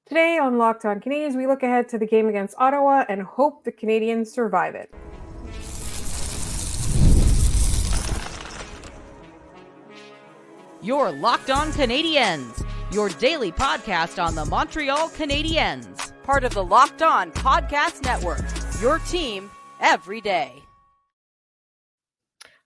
Today on Locked On Canadiens, we look ahead to the game against Ottawa and hope the Canadiens survive it. You're Locked On Canadiens, your daily podcast on the Montreal Canadiens, part of the Locked On Podcast Network, your team every day.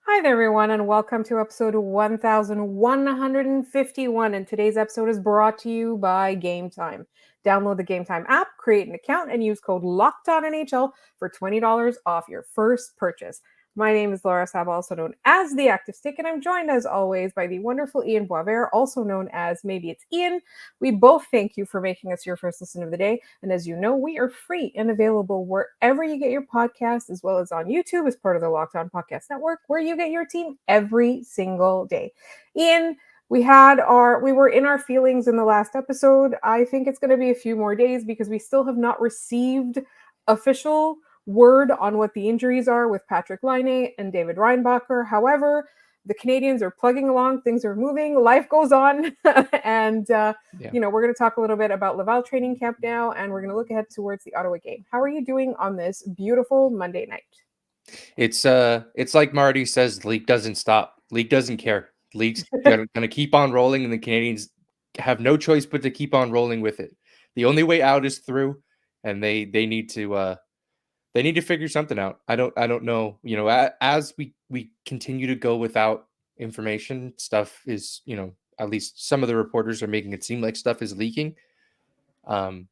Hi there, everyone, and welcome to episode 1151. And today's episode is brought to you by Gametime. Download the Gametime app, create an account, and use code LOCKEDONNHL for $20 off your first purchase. My name is Laura Saba, also known as The Active Stick, and I'm joined as always by the wonderful Ian Boisvert, also known as Maybe It's Ian. We both thank you for making us your first listen of the day. And as you know, we are free and available wherever you get your podcasts, as well as on YouTube as part of the Locked On Podcast Network, where you get your team every single day. Ian, we were in our feelings in the last episode. I think it's going to be a few more days because we still have not received official word on what the injuries are with Patrik Laine and David Reinbacher. However, the Canadiens are plugging along. Things are moving. Life goes on. And, we're going to talk a little bit about Laval training camp now, and we're going to look ahead towards the Ottawa game. How are you doing on this beautiful Monday night? It's like Marty says, the league doesn't stop. League doesn't care. League's going to keep on rolling, and the Canadiens have no choice but to keep on rolling with it. The only way out is through, and they need to figure something out. I don't know. As we continue to go without information, stuff is, at least some of the reporters are making it seem like stuff is leaking. The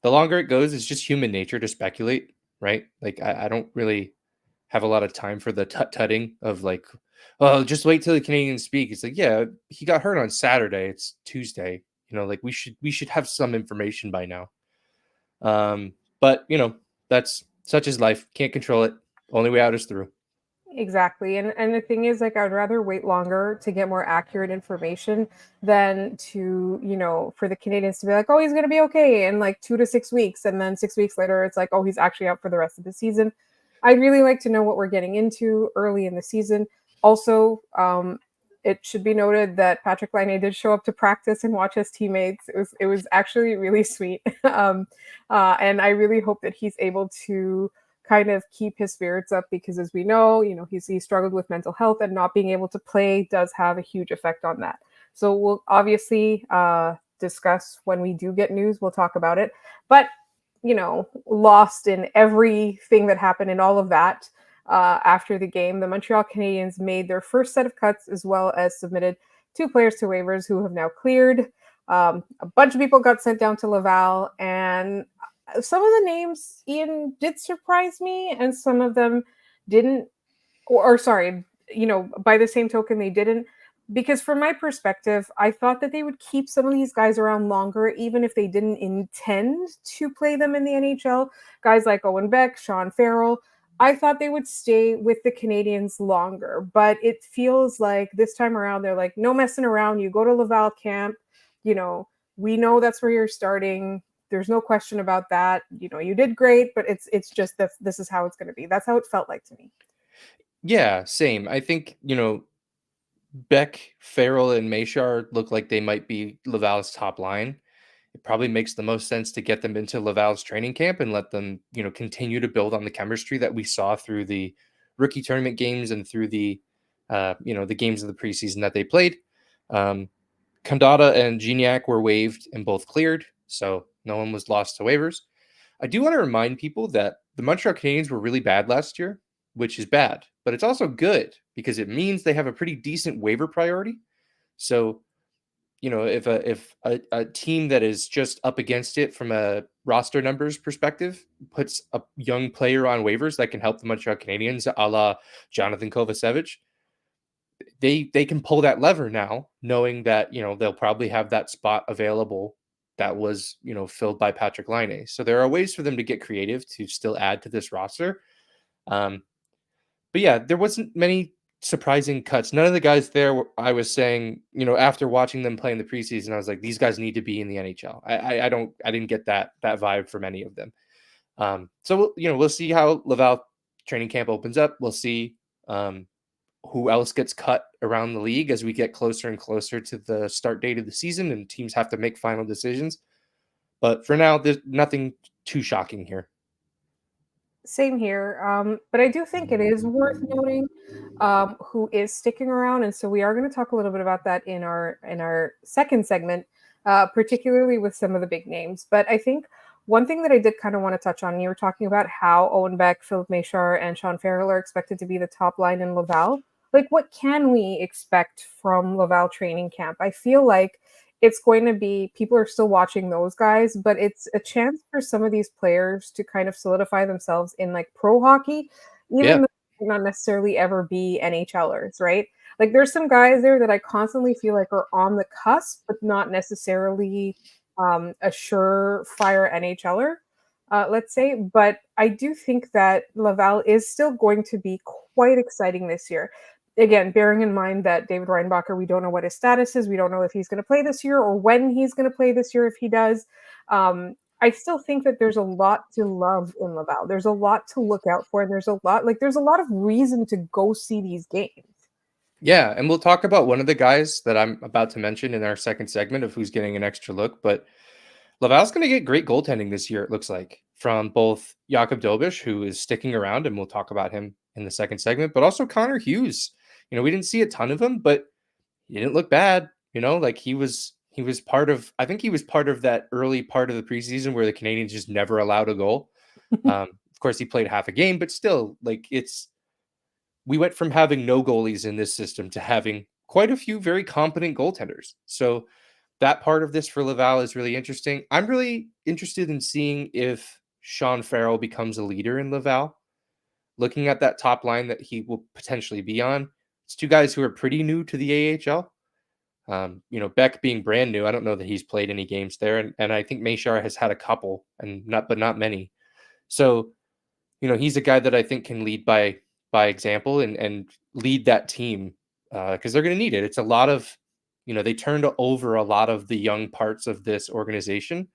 longer it goes, it's just human nature to speculate, right? Like I don't really have a lot of time for the tut-tutting of like, oh, just wait till the Canadiens speak. It's like, yeah, he got hurt on Saturday. It's Tuesday. Like we should have some information by now. But that's such is life. Can't control it. Only way out is through. Exactly. And the thing is, like, I'd rather wait longer to get more accurate information than to, for the Canadiens to be like, oh, he's going to be okay in like 2 to 6 weeks. And then 6 weeks later, it's like, oh, he's actually out for the rest of the season. I'd really like to know what we're getting into early in the season. Also, it should be noted that Patrik Laine did show up to practice and watch his teammates. It was actually really sweet. And I really hope that he's able to kind of keep his spirits up because, as we know, he struggled with mental health, and not being able to play does have a huge effect on that. So we'll obviously discuss when we do get news. We'll talk about it. But lost in everything that happened and all of that, after the game, the Montreal Canadiens made their first set of cuts, as well as submitted 2 players to waivers who have now cleared. A bunch of people got sent down to Laval, and some of the names, Ian, did surprise me, and some of them didn't. Or sorry, by the same token, they didn't. Because from my perspective, I thought that they would keep some of these guys around longer, even if they didn't intend to play them in the NHL. Guys like Owen Beck, Sean Farrell, I thought they would stay with the Canadiens longer. But it feels like this time around, they're like, no messing around. You go to Laval camp. We know that's where you're starting. There's no question about that. You did great, but it's just that this is how it's going to be. That's how it felt like to me. Yeah, same. I think, Beck, Farrell, and Mayshar look like they might be Laval's top line. It probably makes the most sense to get them into Laval's training camp and let them, continue to build on the chemistry that we saw through the rookie tournament games and through the, the games of the preseason that they played. Kandata and Gignac were waived and both cleared, so no one was lost to waivers. I do want to remind people that the Montreal Canadiens were really bad last year, which is bad, but it's also good because it means they have a pretty decent waiver priority. So, if a team that is just up against it from a roster numbers perspective puts a young player on waivers that can help the Montreal Canadiens, a la Jonathan Kovacevic, they can pull that lever now, knowing that they'll probably have that spot available that was filled by Patrik Laine. So there are ways for them to get creative to still add to this roster. But yeah, there wasn't many surprising cuts. None of the guys there, I was saying, after watching them play in the preseason, I was like, these guys need to be in the NHL. I didn't get that vibe from any of them. So we'll see how Laval training camp opens up. We'll see who else gets cut around the league as we get closer and closer to the start date of the season and teams have to make final decisions. But for now, there's nothing too shocking here. Same here. But I do think it is worth noting who is sticking around, and so we are going to talk a little bit about that in our second segment, particularly with some of the big names. But I think one thing that I did kind of want to touch on, you were talking about how Owen Beck, Philip Machar, and Sean Farrell are expected to be the top line in Laval. Like, what can we expect from Laval training camp? I feel like it's going to be people are still watching those guys, but it's a chance for some of these players to kind of solidify themselves in like pro hockey, even Yeah. though they might not necessarily ever be NHLers, right? Like there's some guys there that I constantly feel like are on the cusp, but not necessarily a surefire NHLer, let's say. But I do think that Laval is still going to be quite exciting this year. Again, bearing in mind that David Reinbacher, we don't know what his status is. We don't know if he's going to play this year or when he's going to play this year if he does. I still think that there's a lot to love in Laval. There's a lot to look out for, and there's a lot of reason to go see these games. Yeah, and we'll talk about one of the guys that I'm about to mention in our second segment of who's getting an extra look. But Laval's going to get great goaltending this year, it looks like, from both Jakob Dobish, who is sticking around, and we'll talk about him in the second segment, but also Connor Hughes. We didn't see a ton of him, but he didn't look bad. Like he was part of, I think he was part of that early part of the preseason where the Canadians just never allowed a goal. Of course, he played half a game, but still, like we went from having no goalies in this system to having quite a few very competent goaltenders. So that part of this for Laval is really interesting. I'm really interested in seeing if Sean Farrell becomes a leader in Laval. Looking at that top line that he will potentially be on, it's two guys who are pretty new to the AHL. Beck being brand new, I don't know that he's played any games there, and I think Machar has had a couple, but not many. So, he's a guy that I think can lead by example and lead that team because they're going to need it. It's a lot of, they turned over a lot of the young parts of this organization.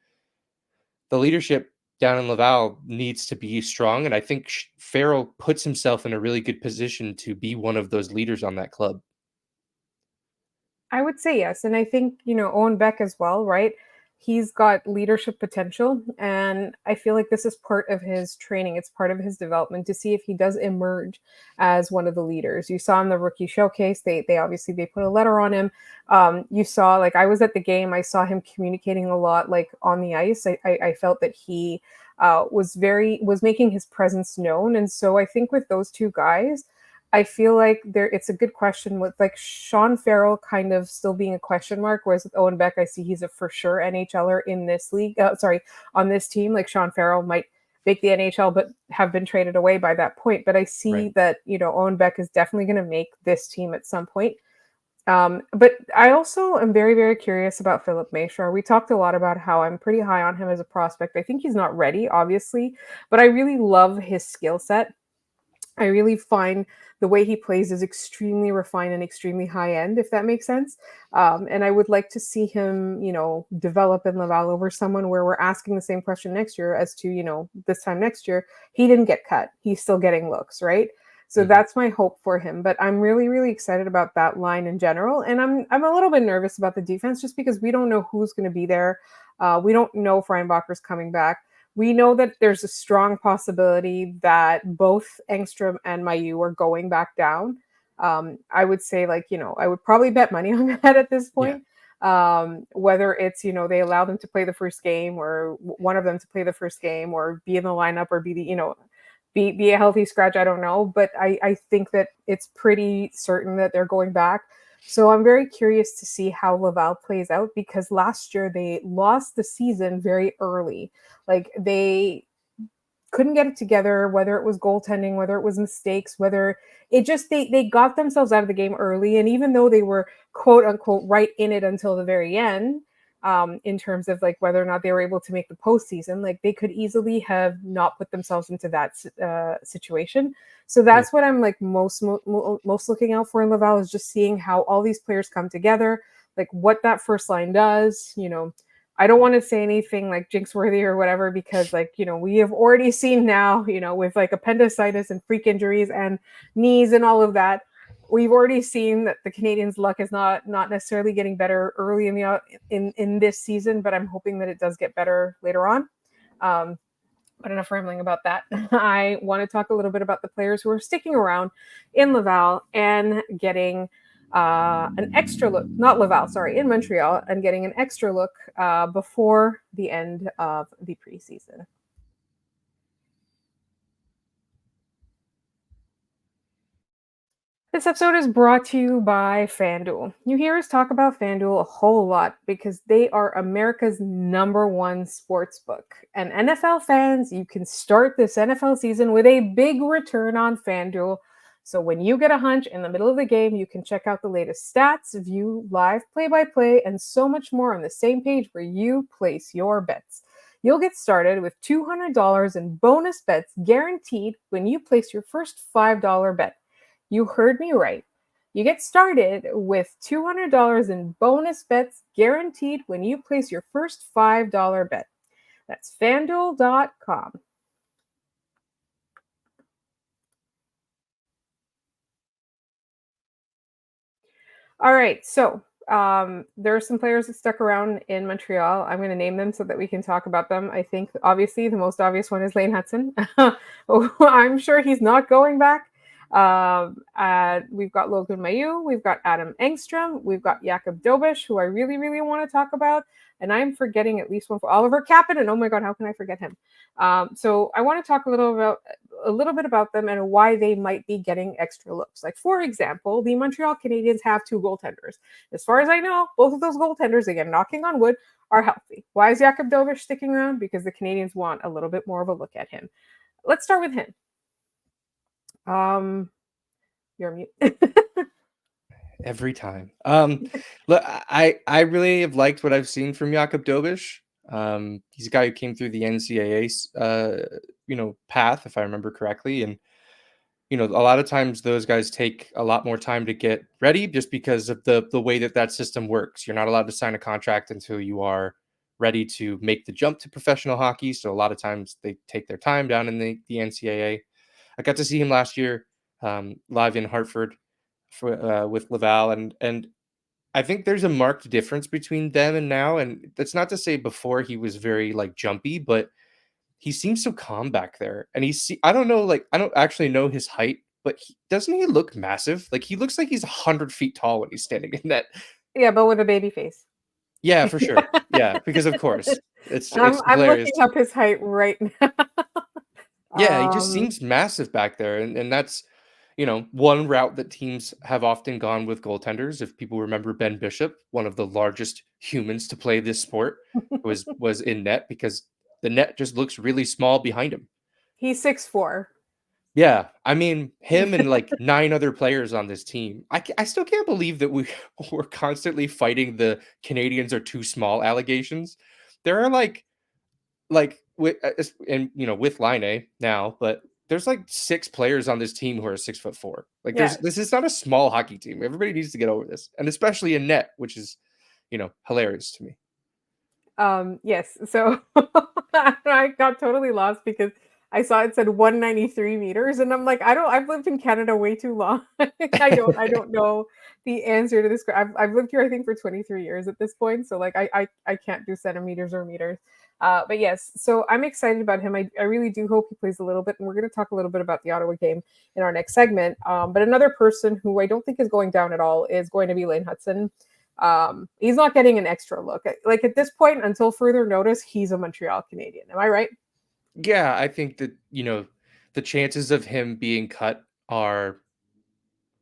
The leadership down in Laval needs to be strong, and I think Farrell puts himself in a really good position to be one of those leaders on that club. I would say yes. And I think, Owen Beck as well, right? He's got leadership potential. And I feel like this is part of his training. It's part of his development to see if he does emerge as one of the leaders. You saw in the rookie showcase, they obviously they put a letter on him. You saw, like, I was at the game, I saw him communicating a lot, like on the ice. I felt that he was making his presence known. And so I think with those two guys, I feel like it's a good question with like Sean Farrell kind of still being a question mark, whereas with Owen Beck, I see he's a for sure NHLer in this league. On this team. Like Sean Farrell might make the NHL, but have been traded away by that point. But I see that Owen Beck is definitely going to make this team at some point. But I also am very, very curious about Philip Machar. We talked a lot about how I'm pretty high on him as a prospect. I think he's not ready, obviously, but I really love his skill set. I really find the way he plays is extremely refined and extremely high end, if that makes sense. And I would like to see him, develop in Laval over someone where we're asking the same question next year as to, this time next year, he didn't get cut. He's still getting looks, right? So that's my hope for him. But I'm really, really excited about that line in general. And I'm a little bit nervous about the defense just because we don't know who's going to be there. We don't know if Reinbacher's coming back. We know that there's a strong possibility that both Engstrom and Mailloux are going back down. I would say, I would probably bet money on that at this point. Yeah. Whether it's, they allow them to play the first game or one of them to play the first game or be in the lineup or be a healthy scratch. I don't know. But I think that it's pretty certain that they're going back. So I'm very curious to see how Laval plays out because last year they lost the season very early. Like they couldn't get it together, whether it was goaltending, whether it was mistakes, whether it just they got themselves out of the game early. And even though they were quote unquote right in it until the very end, in terms of like whether or not they were able to make the postseason, like they could easily have not put themselves into that situation. So that's what I'm like most looking out for in Laval is just seeing how all these players come together, like what that first line does. I don't want to say anything like jinx worthy or whatever because we have already seen now, with like appendicitis and freak injuries and knees and all of that. we've already seen that the Canadiens' luck is not necessarily getting better early in this season, but I'm hoping that it does get better later on. But enough rambling about that. I want to talk a little bit about the players who are sticking around in Laval and getting an extra look, not Laval, sorry, in Montreal, and getting an extra look before the end of the preseason. This episode is brought to you by FanDuel. You hear us talk about FanDuel a whole lot because they are America's #1 sports book. And NFL fans, you can start this NFL season with a big return on FanDuel. So when you get a hunch in the middle of the game, you can check out the latest stats, view live play-by-play, and so much more on the same page where you place your bets. You'll get started with $200 in bonus bets guaranteed when you place your first $5 bet. You heard me right. You get started with $200 in bonus bets guaranteed when you place your first $5 bet. That's FanDuel.com. All right, so there are some players that stuck around in Montreal. I'm going to name them so that we can talk about them. I think, obviously, the most obvious one is Lane Hutson. I'm sure he's not going back. We've got Logan Mailloux, we've got Adam Engstrom, we've got Jakub Dobeš, who I really, really want to talk about, and I'm forgetting at least one for Oliver Kapanen. Oh my God, how can I forget him? So I want to talk a little bit about them and why they might be getting extra looks. Like, for example, the Montreal Canadiens have 2 goaltenders. As far as I know, both of those goaltenders, again, knocking on wood, are healthy. Why is Jakub Dobeš sticking around? Because the Canadiens want a little bit more of a look at him. Let's start with him. You're mute. Every time. Look, I really have liked what I've seen from Jakub Dobeš. He's a guy who came through the NCAA, path, if I remember correctly, and a lot of times those guys take a lot more time to get ready just because of the way that system works. You're not allowed to sign a contract until you are ready to make the jump to professional hockey. So a lot of times they take their time down in the NCAA. I got to see him last year live in Hartford with Laval, and I think there's a marked difference between them and now. And that's not to say before he was very like jumpy, but he seems so calm back there. And I don't know, like I don't actually know his height, but doesn't he look massive? Like he looks like he's 100 feet tall when he's standing in net. Yeah, but with a baby face. Yeah, for sure. Yeah, because of course it's I'm hilarious. looking up his height right now. Yeah, he just seems massive back there, and that's one route that teams have often gone with goaltenders. If people remember Ben Bishop, one of the largest humans to play this sport, was in net because the net just looks really small behind him. He's 6'4". Yeah, I mean him and like 9 other players on this team. I still can't believe that we're constantly fighting the Canadians are too small allegations. There are with and with Line now, but there's like 6 players on this team who are 6'4". Like this is not a small hockey team. Everybody needs to get over this, and especially in net, which is hilarious to me. Yes. So I got totally lost because I saw it said 193 meters, and I'm like, I've lived in Canada way too long. I don't know the answer to this. I've lived here, I think, for 23 years at this point. So like, I can't do centimeters or meters. But yes, so I'm excited about him. I really do hope he plays a little bit, and we're going to talk a little bit about the Ottawa game in our next segment. But another person who I don't think is going down at all is going to be Lane Hutson. He's not getting an extra look. Like at this point, until further notice, he's a Montreal Canadien. Am I right? Yeah, I think that the chances of him being cut are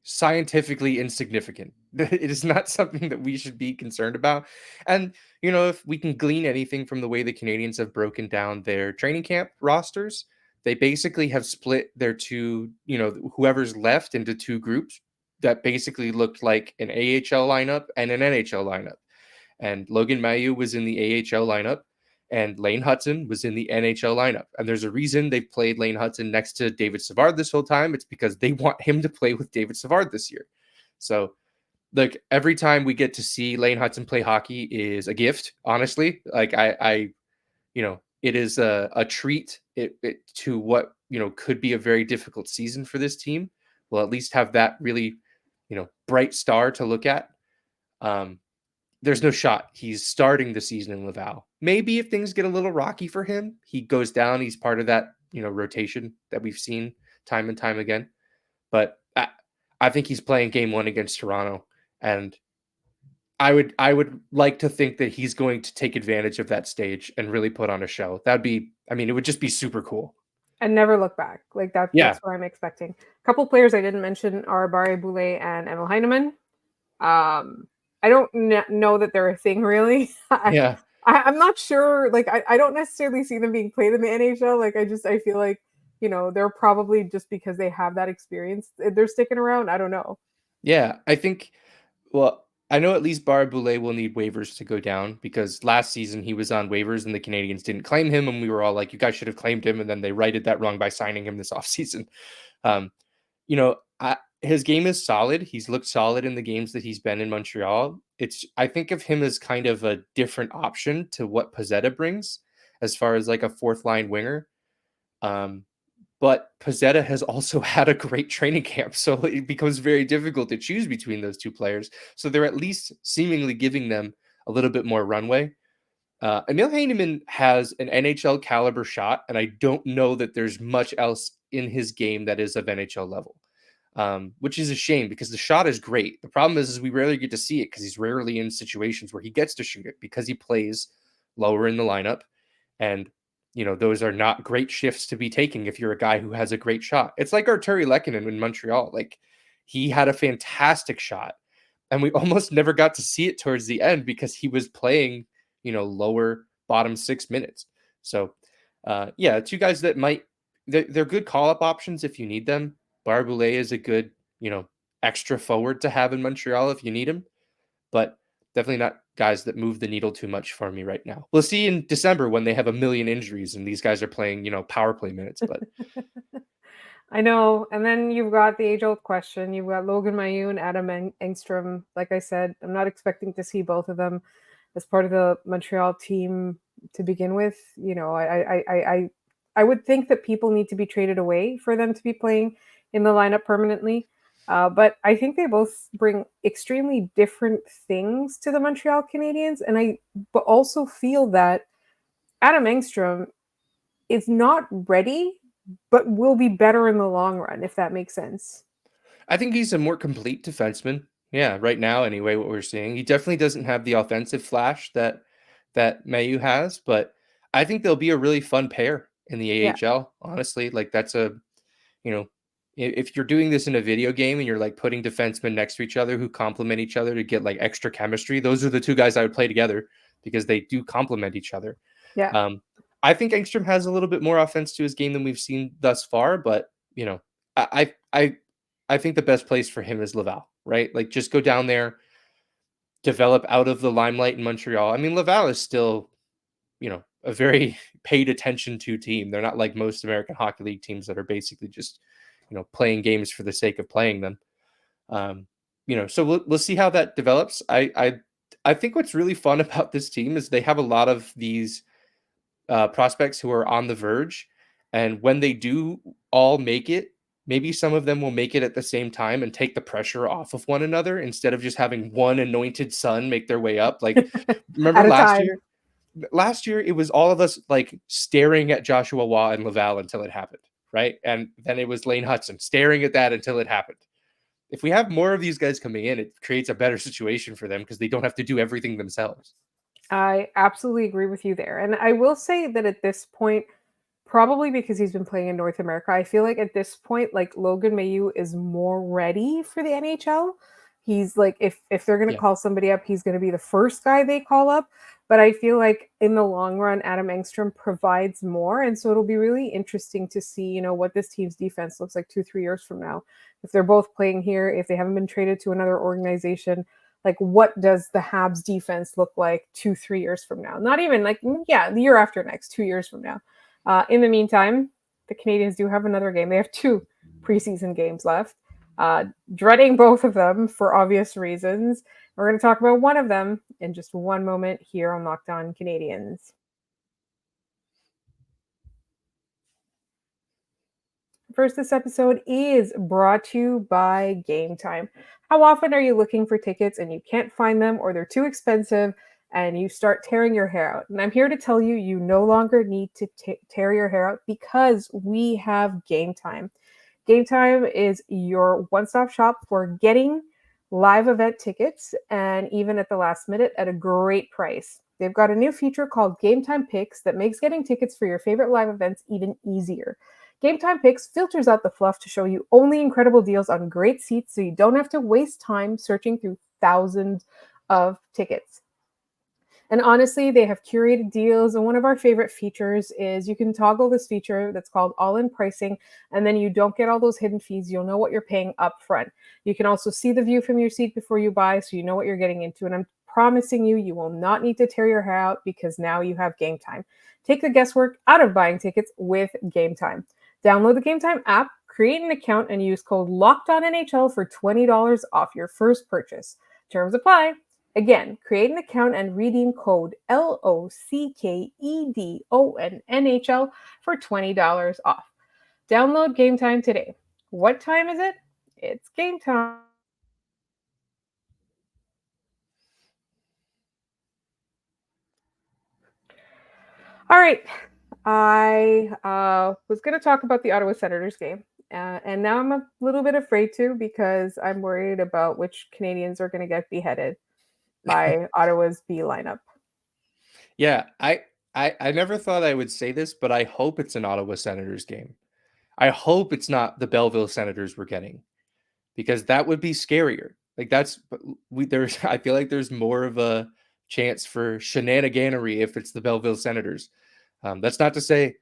scientifically insignificant. It is not something that we should be concerned about. And, if we can glean anything from the way the Canadians have broken down their training camp rosters, they basically have split their whoever's left into 2 groups that basically looked like an AHL lineup and an NHL lineup. And Logan Mailloux was in the AHL lineup, and Lane Hutson was in the NHL lineup. And there's a reason they've played Lane Hutson next to David Savard this whole time. It's because they want him to play with David Savard this year. So, like, every time we get to see Lane Hutson play hockey is a gift, honestly. Like, it is a treat to what, could be a very difficult season for this team. We'll at least have that really bright star to look at. There's no shot he's starting the season in Laval. Maybe if things get a little rocky for him, he goes down. He's part of that, rotation that we've seen time and time again. But I think he's playing game one against Toronto, and I would like to think that he's going to take advantage of that stage and really put on a show. It would just be super cool. And never look back. Like that's what I'm expecting. A couple players I didn't mention are Barre Boulet and Emil Heineman. I don't know that they're a thing really. I'm not sure. Like I don't necessarily see them being played in the NHL. Like I feel like, they're probably just because they have that experience, they're sticking around. I don't know. Yeah, I think, well, I know at least Barre Boulet will need waivers to go down because last season he was on waivers and the Canadiens didn't claim him. And we were all like, you guys should have claimed him. And then they righted that wrong by signing him this offseason. His game is solid. He's looked solid in the games that he's been in Montreal. I think of him as kind of a different option to what Pezzetta brings as far as like a fourth line winger. But Pezzetta has also had a great training camp, so it becomes very difficult to choose between those two players. So they're at least seemingly giving them a little bit more runway. Emil Heineman has an NHL caliber shot, and I don't know that there's much else in his game that is of NHL level, which is a shame because the shot is great. The problem is we rarely get to see it because he's rarely in situations where he gets to shoot it because he plays lower in the lineup. And those are not great shifts to be taking if you're a guy who has a great shot. It's like Arturi Lehkonen in Montreal. Like, he had a fantastic shot, and we almost never got to see it towards the end because he was playing, lower bottom 6 minutes. So, two guys that they're good call-up options if you need them. Barre Boulet is a good, extra forward to have in Montreal if you need him, but definitely not guys that move the needle too much for me right now. We'll see in December when they have a million injuries and these guys are playing, power play minutes. But I know. And then you've got the age-old question. You've got Logan Mailloux and Adam Engstrom. Like I said, I'm not expecting to see both of them as part of the Montreal team to begin with. I would think that people need to be traded away for them to be playing in the lineup permanently. But I think they both bring extremely different things to the Montreal Canadiens. And I also feel that Adam Engstrom is not ready, but will be better in the long run, if that makes sense. I think he's a more complete defenseman. Yeah, right now, anyway, what we're seeing. He definitely doesn't have the offensive flash that Mailloux has, but I think they'll be a really fun pair in the AHL, honestly. Like, that's if you're doing this in a video game and you're like putting defensemen next to each other who complement each other to get like extra chemistry, those are the two guys I would play together because they do complement each other. Yeah. I think Engstrom has a little bit more offense to his game than we've seen thus far, but I think the best place for him is Laval, right? Like, just go down there, develop out of the limelight in Montreal. I mean, Laval is still, a very paid attention to team. They're not like most American Hockey League teams that are basically just, playing games for the sake of playing them. So we'll see how that develops. I think what's really fun about this team is they have a lot of these prospects who are on the verge, and when they do all make it, maybe some of them will make it at the same time and take the pressure off of one another instead of just having one anointed son make their way up. Like, remember last year it was all of us like staring at Joshua Waugh and Laval until it happened. Right. And then it was Lane Hudson staring at that until it happened. If we have more of these guys coming in, it creates a better situation for them because they don't have to do everything themselves. I absolutely agree with you there. And I will say that at this point, probably because he's been playing in North America, I feel like at this point, like, Logan Mailloux is more ready for the NHL. He's like, if they're going to call somebody up, he's going to be the first guy they call up. But I feel like in the long run, Adam Engstrom provides more. And so it'll be really interesting to see, what this team's defense looks like 2-3 years from now. If they're both playing here, if they haven't been traded to another organization, like, what does the Habs defense look like 2-3 years from now? Not even like, the year after next, 2 years from now. In the meantime, the Canadiens do have another game. They have 2 preseason games left. Dreading both of them for obvious reasons. We're going to talk about one of them in just one moment here on Locked On Canadiens. First, this episode is brought to you by Gametime. How often are you looking for tickets and you can't find them, or they're too expensive and you start tearing your hair out? And I'm here to tell you, you no longer need to tear your hair out because we have Gametime. Gametime is your one-stop shop for getting live event tickets, and even at the last minute at a great price. They've got a new feature called Gametime Picks that makes getting tickets for your favorite live events even easier. Gametime Picks filters out the fluff to show you only incredible deals on great seats, so you don't have to waste time searching through thousands of tickets. And honestly, they have curated deals. And one of our favorite features is you can toggle this feature that's called all-in pricing, and then you don't get all those hidden fees. You'll know what you're paying up front. You can also see the view from your seat before you buy, so you know what you're getting into. And I'm promising you, you will not need to tear your hair out because now you have Gametime. Take the guesswork out of buying tickets with Gametime. Download the Gametime app, create an account, and use code LOCKEDONNHL for $20 off your first purchase. Terms apply. Again, create an account and redeem code LOCKEDONNHL for $20 off. Download Gametime today. What time is it? It's game time. All right. I was going to talk about the Ottawa Senators game. And now I'm a little bit afraid to because I'm worried about which Canadians are going to get beheaded by Ottawa's B lineup. Yeah, I never thought I would say this, but I hope it's an Ottawa Senators game. I hope it's not the Belleville Senators we're getting, because that would be scarier. Like there's I feel like there's more of a chance for shenaniganery if it's the Belleville Senators. That's not to say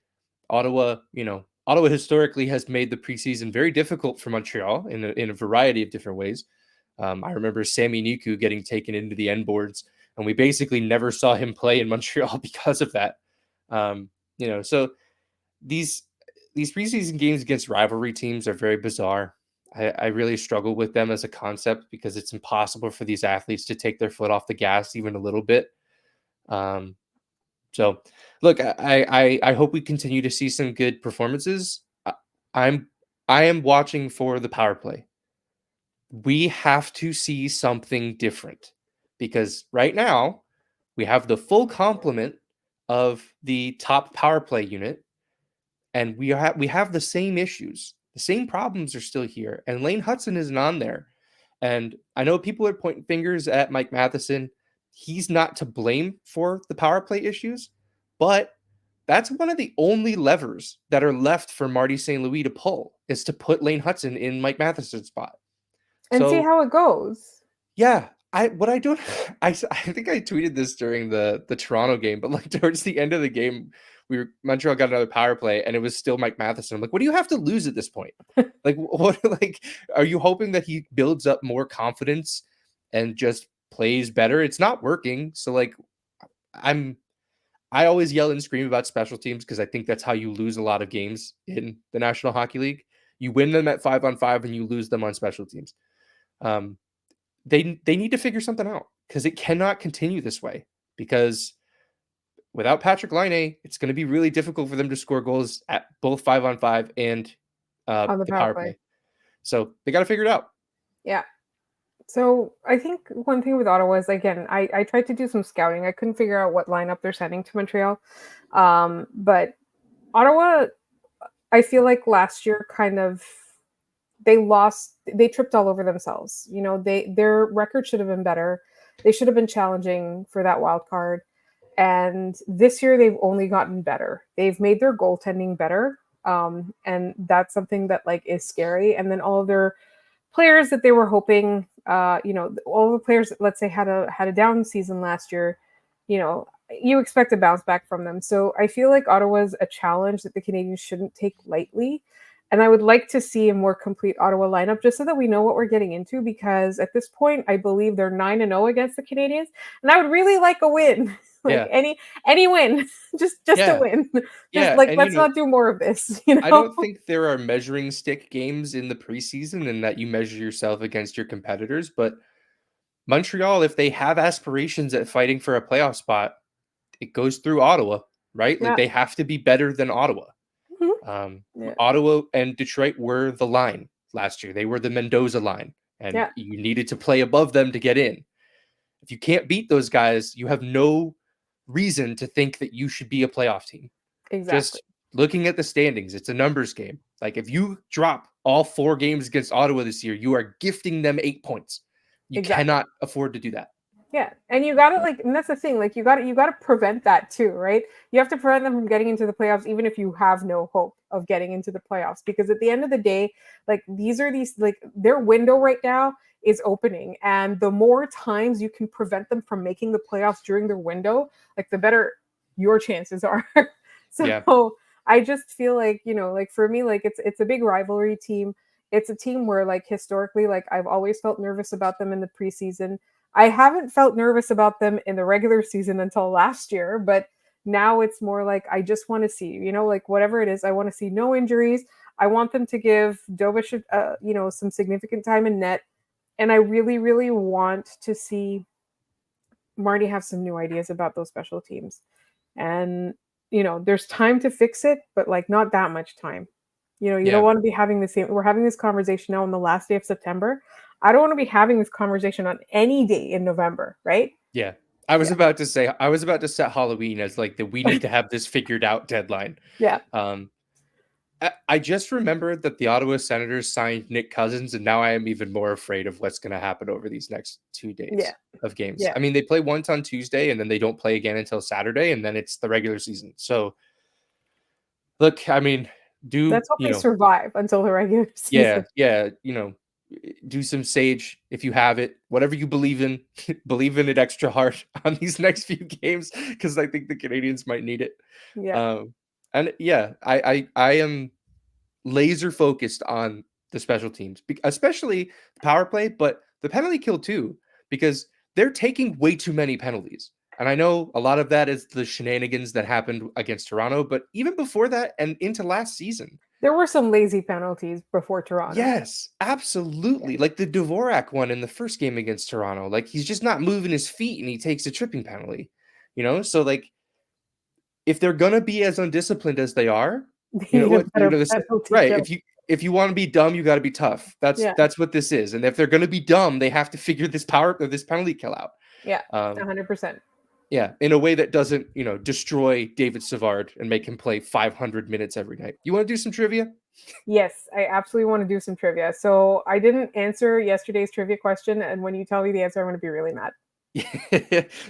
Ottawa, Ottawa historically has made the preseason very difficult for Montreal in a variety of different ways. I remember Sami Niku getting taken into the N boards, and we basically never saw him play in Montreal because of that. So these preseason games against rivalry teams are very bizarre. I really struggle with them as a concept because it's impossible for these athletes to take their foot off the gas even a little bit. So look, I hope we continue to see some good performances. I am watching for the power play. We have to see something different because right now we have the full complement of the top power play unit, and we have the same issues. The same problems are still here, and Lane Hutson isn't on there. And I know people are pointing fingers at Mike Matheson. He's not to blame for the power play issues, but that's one of the only levers that are left for Marty St. Louis to pull, is to put Lane Hutson in Mike Matheson's spot. And see how it goes. Yeah, I think I tweeted this during the Toronto game, but like towards the end of the game, Montreal got another power play and it was still Mike Matheson. I'm like, what do you have to lose at this point? Like, what are you hoping that he builds up more confidence and just plays better? It's not working. So like I always yell and scream about special teams because I think that's how you lose a lot of games in the National Hockey League. You win them at 5-on-5 and you lose them on special teams. They need to figure something out because it cannot continue this way, because without Patrick Laine, it's going to be really difficult for them to score goals at both 5-on-5 and on the power play. So they got to figure it out. Yeah. So I think one thing with Ottawa is, again, I tried to do some scouting. I couldn't figure out what lineup they're sending to Montreal. But Ottawa, I feel like last year they tripped all over themselves. Their record should have been better. They should have been challenging for that wild card. And this year they've only gotten better. They've made their goaltending better. And that's something that is scary. And then all of their players that they were hoping, all the players that, let's say, had a down season last year, you expect a bounce back from them. So I feel like Ottawa's a challenge that the Canadiens shouldn't take lightly. And I would like to see a more complete Ottawa lineup just so that we know what we're getting into, because at this point, I believe they're 9-0 against the Canadiens. And I would really like a win. Any win, just a win. Let's not do more of this. I don't think there are measuring stick games in the preseason and that you measure yourself against your competitors. But Montreal, if they have aspirations at fighting for a playoff spot, it goes through Ottawa, right? Yeah. Like they have to be better than Ottawa. Mm-hmm. Ottawa and Detroit were the line last year. They were the Mendoza line, and you needed to play above them to get in. If you can't beat those guys, you have no reason to think that you should be a playoff team. Exactly. Just looking at the standings, it's a numbers game. Like if you drop all 4 games against Ottawa this year, you are gifting them 8 points. You cannot afford to do that. Yeah. And you gotta and that's the thing, like you gotta prevent that too, right? You have to prevent them from getting into the playoffs, even if you have no hope of getting into the playoffs. Because at the end of the day, like their window right now is opening. And the more times you can prevent them from making the playoffs during their window, like the better your chances are. So I just feel like, like for me, like it's a big rivalry team. It's a team where like historically, like I've always felt nervous about them in the preseason. I haven't felt nervous about them in the regular season until last year, but now it's more like I just want to see, like whatever it is, I want to see no injuries. I want them to give Dovish, some significant time in net, and I really, really want to see Marty have some new ideas about those special teams. And there's time to fix it, but like not that much time. You don't want to be having the same. We're having this conversation now on the last day of September. I don't want to be having this conversation on any day in November, right? Yeah. I was about to set Halloween as like we need to have this figured out deadline. Yeah. I just remembered that the Ottawa Senators signed Nick Cousins, and now I am even more afraid of what's going to happen over these next 2 days of games. Yeah. I mean, they play once on Tuesday, and then they don't play again until Saturday, and then it's the regular season. So, look, I mean, let's hope they survive until the regular season. Yeah, do some sage if you have it. Whatever you believe in, believe in it extra hard on these next few games, because I think the Canadiens might need it. Yeah. And yeah, I am laser focused on the special teams, especially the power play, but the penalty kill too, because they're taking way too many penalties. And I know a lot of that is the shenanigans that happened against Toronto, but even before that and into last season, there were some lazy penalties before Toronto. Yes, absolutely. Yeah. Like the Dvorak one in the first game against Toronto, like he's just not moving his feet and he takes a tripping penalty, So like, if they're gonna be as undisciplined as they are, right? If you want to be dumb, you got to be tough. That's what this is. And if they're gonna be dumb, they have to figure this penalty kill out. Yeah, 100%. Yeah, in a way that doesn't, destroy David Savard and make him play 500 minutes every night. You want to do some trivia? Yes, I absolutely want to do some trivia. So I didn't answer yesterday's trivia question, and when you tell me the answer, I'm going to be really mad.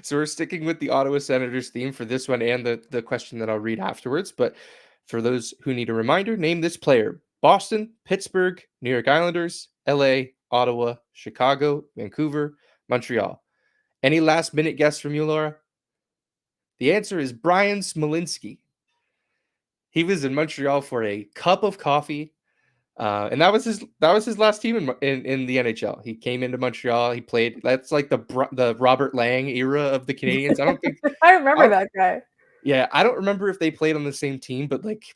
So we're sticking with the Ottawa Senators theme for this one and the question that I'll read afterwards. But for those who need a reminder, name this player: Boston, Pittsburgh, New York Islanders, LA, Ottawa, Chicago, Vancouver, Montreal. Any last minute guess from you, Laura? The answer is Brian Smolinski. He was in Montreal for a cup of coffee, and that was his last team in the NHL. He came into Montreal. He played. That's like the Robert Lang era of the Canadiens. I don't think I remember that guy. Yeah, I don't remember if they played on the same team, but like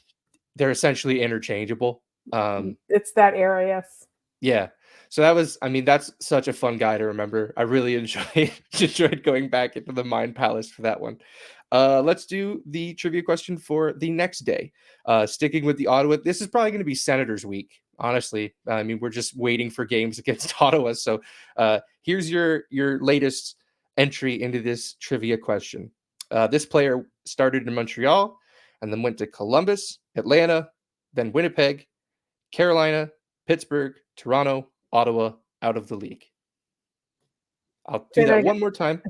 they're essentially interchangeable. It's that era, yes. Yeah. So that's such a fun guy to remember. I really enjoyed going back into the Mind Palace for that one. Let's do the trivia question for the next day. Sticking with the Ottawa, this is probably going to be Senators week, honestly. I mean, we're just waiting for games against Ottawa. So here's your latest entry into this trivia question. This player started in Montreal and then went to Columbus, Atlanta, then Winnipeg, Carolina, Pittsburgh, Toronto, Ottawa, out of the league. I'll do that one more time.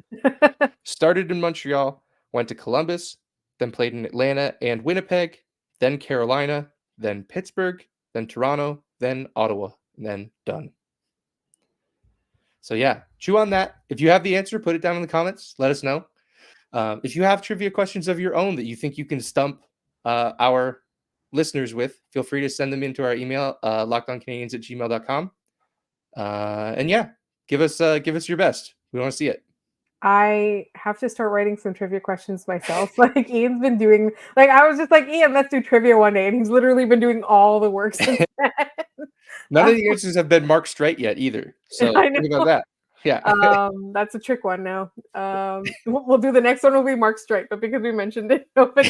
Started in Montreal, went to Columbus, then played in Atlanta and Winnipeg, then Carolina, then Pittsburgh, then Toronto, then Ottawa, and then done. So yeah, chew on that. If you have the answer, put it down in the comments. Let us know. If you have trivia questions of your own that you think you can stump our listeners with, feel free to send them into our email, lockedoncanadiens@gmail.com. And yeah, give us your best. We want to see it. I have to start writing some trivia questions myself. Like Ian's been doing, like I was just like, Ian, let's do trivia one day, and he's literally been doing all the work since then. None of the answers have been Mark Streit yet either. So think about that. Yeah. That's a trick one now. We'll do the next one will be Mark Streit, but because we mentioned it, nobody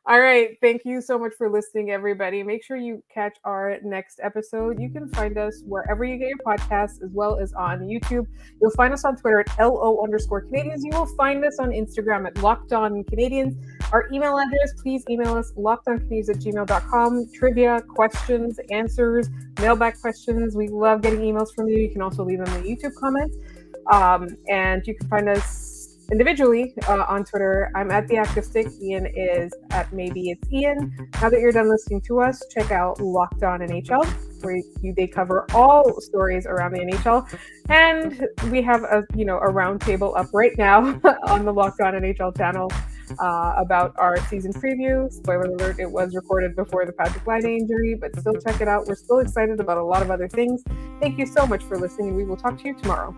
All right. Thank you so much for listening, everybody. Make sure you catch our next episode. You can find us wherever you get your podcasts, as well as on YouTube. You'll find us on Twitter at LO_Canadiens. You will find us on Instagram at Locked On Canadiens. Our email address, please email us lockedoncanadiens@gmail.com. Trivia, questions, answers, mailback questions. We love getting emails from you. You can also leave them in the YouTube comments. And you can find us individually on Twitter. I'm at The Active Stick. Ian is at Maybe It's Ian. Now that you're done listening to us, check out Locked On NHL, where they cover all stories around the NHL. And we have a roundtable up right now on the Locked On NHL channel about our season preview. Spoiler alert, it was recorded before the Patrick Laine injury, but still check it out. We're still excited about a lot of other things. Thank you so much for listening, and we will talk to you tomorrow.